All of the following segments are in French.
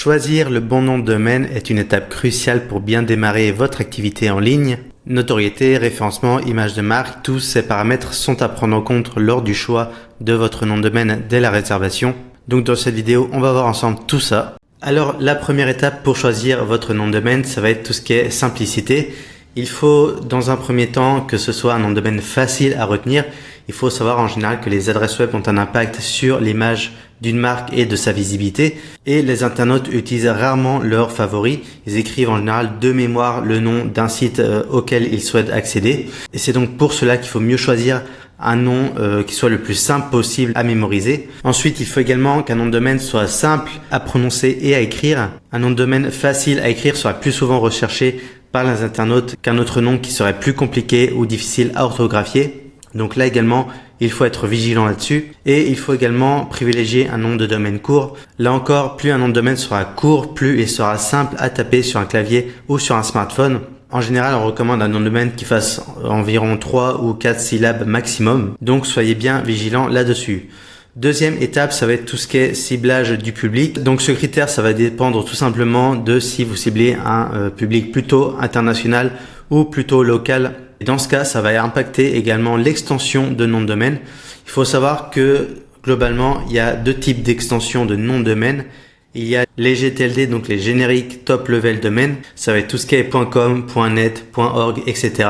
Choisir le bon nom de domaine est une étape cruciale pour bien démarrer votre activité en ligne. Notoriété, référencement, image de marque, tous ces paramètres sont à prendre en compte lors du choix de votre nom de domaine dès la réservation. Donc dans cette vidéo, on va voir ensemble tout ça. Alors la première étape pour choisir votre nom de domaine, ça va être tout ce qui est simplicité. Il faut dans un premier temps que ce soit un nom de domaine facile à retenir. Il faut savoir en général que les adresses web ont un impact sur l'image d'une marque et de sa visibilité. Et les internautes utilisent rarement leurs favoris. Ils écrivent en général de mémoire le nom d'un site auquel ils souhaitent accéder. Et c'est donc pour cela qu'il faut mieux choisir un nom qui soit le plus simple possible à mémoriser. Ensuite, il faut également qu'un nom de domaine soit simple à prononcer et à écrire. Un nom de domaine facile à écrire sera plus souvent recherché par les internautes qu'un autre nom qui serait plus compliqué ou difficile à orthographier. Donc là également, il faut être vigilant là-dessus. Et il faut également privilégier un nom de domaine court. Là encore, plus un nom de domaine sera court, plus il sera simple à taper sur un clavier ou sur un smartphone. En général, on recommande un nom de domaine qui fasse environ 3 ou 4 syllabes maximum. Donc soyez bien vigilants là-dessus. Deuxième étape, ça va être tout ce qui est ciblage du public. Donc ce critère, ça va dépendre tout simplement de si vous ciblez un public plutôt international ou plutôt local. Et dans ce cas, ça va impacter également l'extension de nom de domaine. Il faut savoir que globalement, il y a deux types d'extensions de nom de domaine. Il y a les GTLD, donc les génériques top level domaine. Ça va être tout ce qui est .com, .net, .org, etc.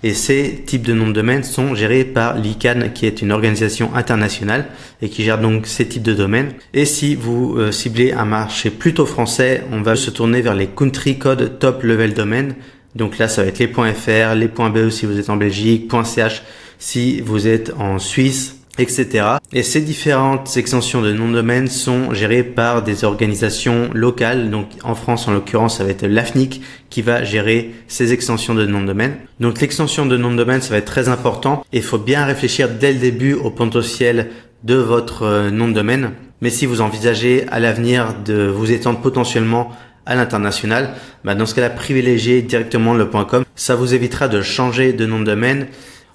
Et ces types de noms de domaine sont gérés par l'ICANN, qui est une organisation internationale et qui gère donc ces types de domaines. Et si vous ciblez un marché plutôt français, on va se tourner vers les country code top level domaine. Donc là, ça va être les .fr, les .be si vous êtes en Belgique, .ch si vous êtes en Suisse, etc. Et ces différentes extensions de nom de domaine sont gérées par des organisations locales. Donc en France, en l'occurrence, ça va être l'AFNIC qui va gérer ces extensions de nom de domaine. Donc l'extension de nom de domaine, ça va être très important. Et il faut bien réfléchir dès le début au potentiel de votre nom de domaine. Mais si vous envisagez à l'avenir de vous étendre potentiellement à l'international, dans ce cas-là, privilégiez directement le .com. Ça vous évitera de changer de nom de domaine.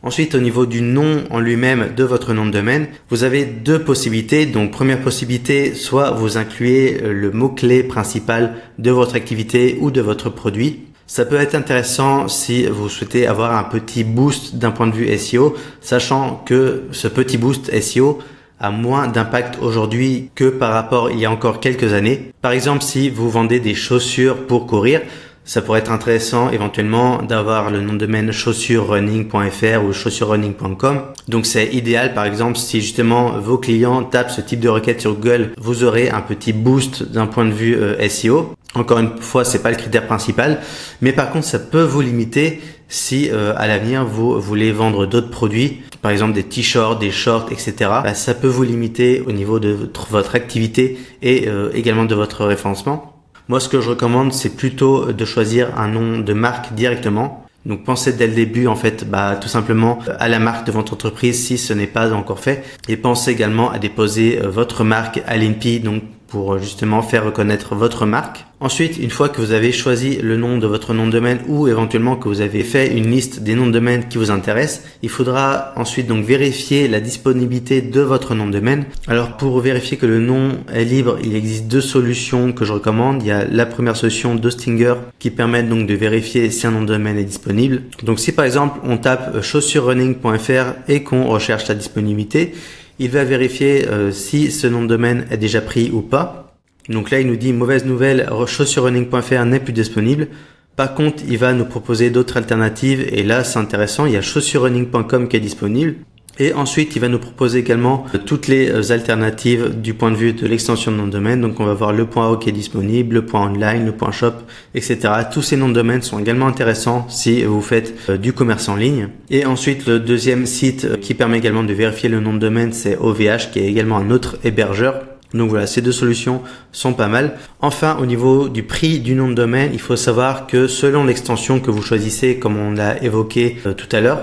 Ensuite, au niveau du nom en lui-même de votre nom de domaine, vous avez deux possibilités. Donc, première possibilité, soit vous incluez le mot-clé principal de votre activité ou de votre produit. Ça peut être intéressant si vous souhaitez avoir un petit boost d'un point de vue SEO, sachant que ce petit boost SEO a moins d'impact aujourd'hui que par rapport il y a encore quelques années. Par exemple, si vous vendez des chaussures pour courir, ça pourrait être intéressant éventuellement d'avoir le nom de domaine chaussuresrunning.fr ou chaussuresrunning.com. Donc c'est idéal par exemple si justement vos clients tapent ce type de requête sur Google, vous aurez un petit boost d'un point de vue SEO. Encore une fois, c'est pas le critère principal, mais par contre ça peut vous limiter si à l'avenir vous voulez vendre d'autres produits, par exemple des t-shirts, des shorts, etc. Ça peut vous limiter au niveau de votre activité et également de votre référencement. Moi, ce que je recommande, c'est plutôt de choisir un nom de marque directement. Donc, pensez dès le début, en fait, tout simplement à la marque de votre entreprise si ce n'est pas encore fait. Et pensez également à déposer votre marque à l'INPI, donc pour justement faire reconnaître votre marque. Ensuite, une fois que vous avez choisi le nom de votre nom de domaine ou éventuellement que vous avez fait une liste des noms de domaine qui vous intéressent, il faudra ensuite donc vérifier la disponibilité de votre nom de domaine. Alors pour vérifier que le nom est libre, il existe deux solutions que je recommande. Il y a la première solution d'Hostinger qui permet donc de vérifier si un nom de domaine est disponible. Donc si par exemple on tape chaussuresrunning.fr et qu'on recherche la disponibilité, il va vérifier si ce nom de domaine est déjà pris ou pas. Donc là, il nous dit mauvaise nouvelle, chaussuresrunning.fr n'est plus disponible. Par contre, il va nous proposer d'autres alternatives et là, c'est intéressant, il y a chaussuresrunning.com qui est disponible. Et ensuite, il va nous proposer également toutes les alternatives du point de vue de l'extension de nom de domaine. Donc, on va voir le .org qui est disponible, le .online, le .shop, etc. Tous ces noms de domaine sont également intéressants si vous faites du commerce en ligne. Et ensuite, le deuxième site qui permet également de vérifier le nom de domaine, c'est OVH, qui est également un autre hébergeur. Donc voilà, ces deux solutions sont pas mal. Enfin, au niveau du prix du nom de domaine, il faut savoir que selon l'extension que vous choisissez, comme on l'a évoqué tout à l'heure,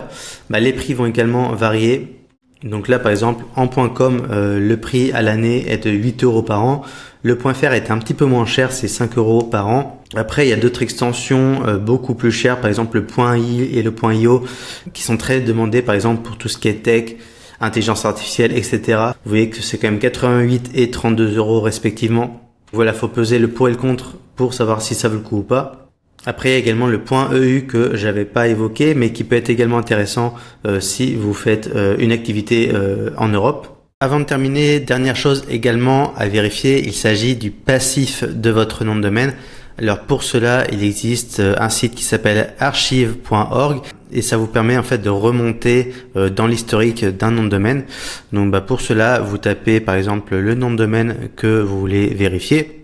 les prix vont également varier. Donc là, par exemple, en .com, le prix à l'année est de 8 € par an. Le .fr est un petit peu moins cher, c'est 5 € par an. Après, il y a d'autres extensions beaucoup plus chères, par exemple le .i et le .io, qui sont très demandés, par exemple, pour tout ce qui est tech, intelligence artificielle, etc. Vous voyez que c'est quand même 88 et 32 € respectivement. Voilà, faut peser le pour et le contre pour savoir si ça vaut le coup ou pas. Après, il y a également le point EU que j'avais pas évoqué, mais qui peut être également intéressant si vous faites une activité en Europe. Avant de terminer, dernière chose également à vérifier, il s'agit du passif de votre nom de domaine. Alors pour cela, il existe un site qui s'appelle archive.org et ça vous permet en fait de remonter dans l'historique d'un nom de domaine. Donc pour cela, vous tapez par exemple le nom de domaine que vous voulez vérifier.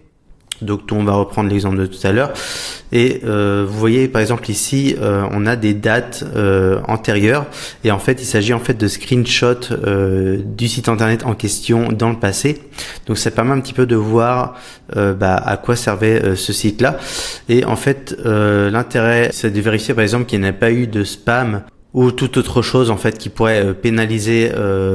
Donc on va reprendre l'exemple de tout à l'heure et vous voyez par exemple ici on a des dates antérieures et en fait il s'agit en fait de screenshots du site internet en question dans le passé. Donc ça permet un petit peu de voir à quoi servait ce site là et en fait l'intérêt c'est de vérifier par exemple qu'il n'y a pas eu de spam ou toute autre chose en fait qui pourrait pénaliser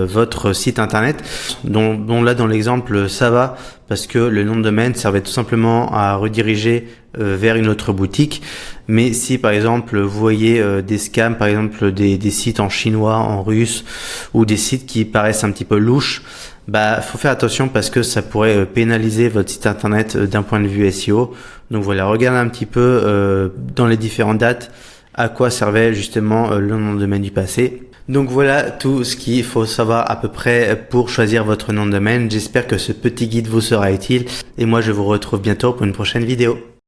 votre site internet, dont là dans l'exemple ça va parce que le nom de domaine servait tout simplement à rediriger vers une autre boutique. Mais si par exemple vous voyez des scams, par exemple des sites en chinois, en russe ou des sites qui paraissent un petit peu louches, faut faire attention parce que ça pourrait pénaliser votre site internet d'un point de vue SEO. Donc voilà, regardez un petit peu dans les différentes dates à quoi servait justement le nom de domaine du passé. Donc voilà tout ce qu'il faut savoir à peu près pour choisir votre nom de domaine. J'espère que ce petit guide vous sera utile et moi je vous retrouve bientôt pour une prochaine vidéo.